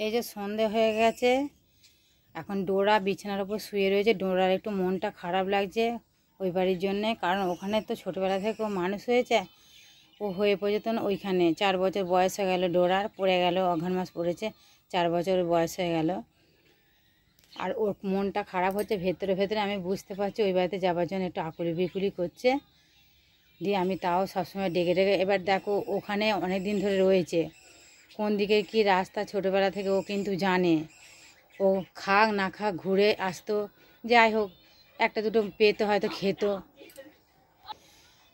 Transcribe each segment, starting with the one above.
এই যে সন্ধে হয়ে গেছে, এখন ডোরা বিছানার উপর শুয়ে রয়েছে। ডোরার একটু মনটা খারাপ লাগছে ওই বাড়ির জন্যে, কারণ ওখানে তো ছোটোবেলা থেকে ও মানুষ হয়েছে। ও হয়ে পর্যন্ত ওইখানে 4 বছর বয়স হয়ে গেল, ডোরার পড়ে গেল, অঘ্রাণ মাস পড়েছে, 4 বছর বয়স হয়ে গেল। আর ওর মনটা খারাপ হচ্ছে ভেতরে ভেতরে, আমি বুঝতে পারছি। ওই বাড়িতে যাওয়ার জন্য একটু আকুলি বিকুলি করছে। দিয়ে আমি তাও সবসময় ডেকে ডেকে, এবার দেখো ওখানে অনেক দিন ধরে রয়েছে, কোন দিকে কি রাস্তা ছোটোবেলা থেকে ও কিন্তু জানে। ও খাক না খাক ঘুরে আসতো, যাই হোক একটা দুটো পেতো, হয়তো খেত,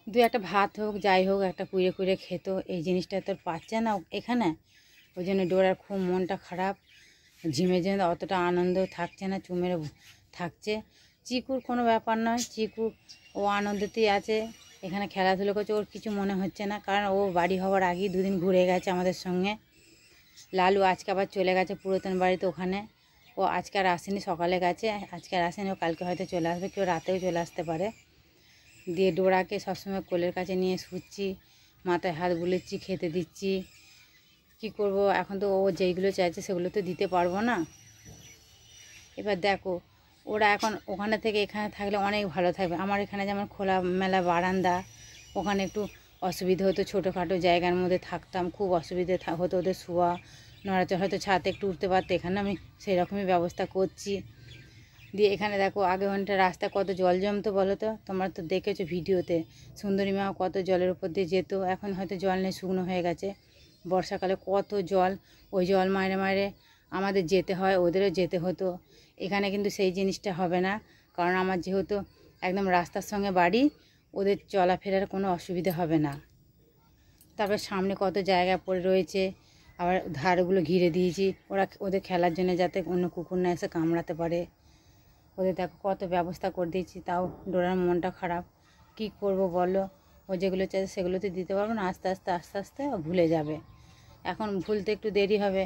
দু একটা ভাত হোক যাই হোক একটা কুড়ে কুড়ে খেত। এই জিনিসটা তো পাচ্ছে না এখানে, ওই জন্য ডোরার খুব মনটা খারাপ। ঝিমের জন্য অতটা আনন্দ থাকছে না, চুমেরে থাকছে। চিকুর কোনো ব্যাপার নয়, চিকু ও আনন্দতেই আছে, এখানে খেলাধুলো করছে, ওর কিছু মনে হচ্ছে না, কারণ ও বাড়ি হওয়ার আগেই 2 দিন ঘুরে গেছে আমাদের সঙ্গে। লালু আজকে আবার চলে গেছে পুরাতন বাড়িতে, ওখানে ও আজকে আর আসেনি, সকালে গেছে, আজকে আর আসেনি, ও কালকে হয়তো চলে আসবে, কেউ রাতেও চলে আসতে পারে। দিয়ে ডোরাকে সবসময় কোলের কাছে নিয়ে শুচ্ছি, মাথায় হাত বুলেচ্ছি, খেতে দিচ্ছি। কি করব, এখন তো ও যেইগুলো চাইছে সেগুলো তো দিতে পারবো না। এবার দেখো ওরা এখন ওখানে থেকে এখানে থাকলে অনেক ভালো থাকবে। আমার এখানে যেমন খোলা মেলা বারান্দা, ওখানে একটু অসুবিধা হতো, ছোটোখাটো জায়গার মধ্যে থাকতাম, খুব অসুবিধে হতো ওদের শোয়া নড়াচড়া, হয়তো ছাদে একটু উঠতে পারতো, এখানে আমি সেই রকমই ব্যবস্থা করছি। দিয়ে এখানে দেখো আগে ওখানটা রাস্তা কত জল জমতো বলো তো, তোমরা তো দেখেছো ভিডিওতে, সুন্দরী মা কত জলের উপর দিয়ে যেত, এখন হয়তো জল নেই, শুকনো হয়ে গেছে। বর্ষাকালে কত জল, ওই জল মারে মারে আমাদের যেতে হয়, ওদেরও যেতে হতো। এখানে কিন্তু সেই জিনিসটা হবে না, কারণ আমার যেহেতু একদম রাস্তার সঙ্গে বাড়ি, ওদের চলাফেরার কোনো অসুবিধা হবে না। তারপর সামনে কত জায়গা পড়ে রয়েছে, আবার ধারগুলো ঘিরে দিয়েছি ওদের খেলার জন্য, যাতে অন্য কুকুর না এসে কামড়াতে পারে। ওদের দেখো কত ব্যবস্থা করে দিয়েছি, তাও ডোরার মনটা খারাপ। কি করব বলো, ও যেগুলো চাইছে সেগুলো তো দিতে পারবো না, আস্তে আস্তে আস্তে আস্তে ও ভুলে যাবে। এখন ভুলতে একটু দেরি হবে।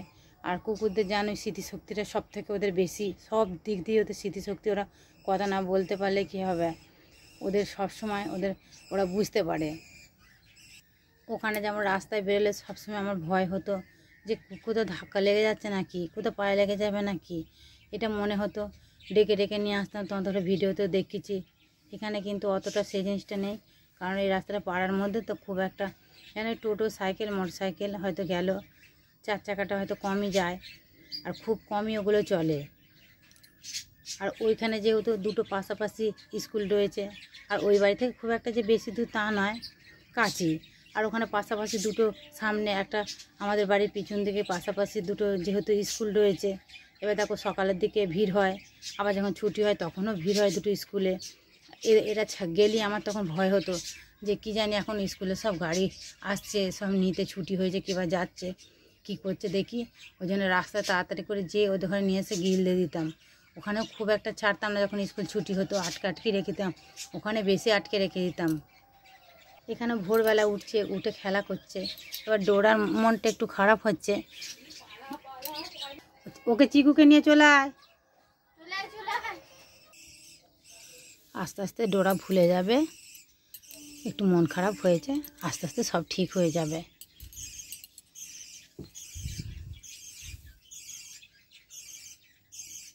আর কুকুরদের জানোই স্মৃতিশক্তিটা সব থেকে ওদের বেশি, সব দিক দিয়ে ওদের স্মৃতিশক্তি, ওরা কথা না বলতে পারলে কী হবে, ওদের সব সময় ওরা বুঝতে পারে। ওখানে যেমন রাস্তায় বেরোলে সবসময় আমার ভয় হতো যে কোথাও ধাক্কা লেগে যাচ্ছে নাকি, কোথাও পায়ে লেগে যাবে নাকি, এটা মনে হতো। ডেকে ডেকে নিয়ে আসতাম, তখন তো ভিডিওতেও দেখেছি। এখানে কিন্তু অতটা সেই জিনিসটা নেই, কারণ এই রাস্তাটা পাড়ার মধ্যে তো খুব একটা, এখানে টোটো সাইকেল মোটর সাইকেল হয়তো গেল, 4 চাকাটা হয়তো কমই যায়, আর খুব কমই ওগুলো চলে। আর ওইখানে যেহেতু দুটো পাশাপাশি স্কুল রয়েছে, আর ওই বাড়ি থেকে খুব একটা যে বেশি দূর তা নয়, কাছেই। আর ওখানে পাশাপাশি দুটো, সামনে একটা, আমাদের বাড়ির পিছন দিকে পাশাপাশি দুটো যেহেতু স্কুল রয়েছে। এবার দেখো সকালের দিকে ভিড় হয়, আবার যখন ছুটি হয় তখনও ভিড় হয় দুটো স্কুলে। এরা গেলেই আমার তখন ভয় হতো যে কী জানি এখন স্কুলে সব গাড়ি আসছে, সব নিতে ছুটি হয়েছে, কিংবা যাচ্ছে, কি করছে দেখি। ওই জন্য রাস্তা তাড়াতাড়ি করে যেয়ে ওদের ঘরে নিয়ে এসে গিল দিয়ে দিতাম। ওখানেও খুব একটা ছাড়তাম না, যখন স্কুল ছুটি হতো আটকে রেখে দিতাম, ওখানে বেশি আটকে রেখে দিতাম। এখানে ভোরবেলা উঠছে, উঠে খেলা করছে। এবার ডোরার মনটা একটু খারাপ হচ্ছে, ওকে চিকুকে নিয়ে চলে আয়। আস্তে আস্তে ডোরা ভুলে যাবে, একটু মন খারাপ হয়েছে, আস্তে আস্তে সব ঠিক হয়ে যাবে।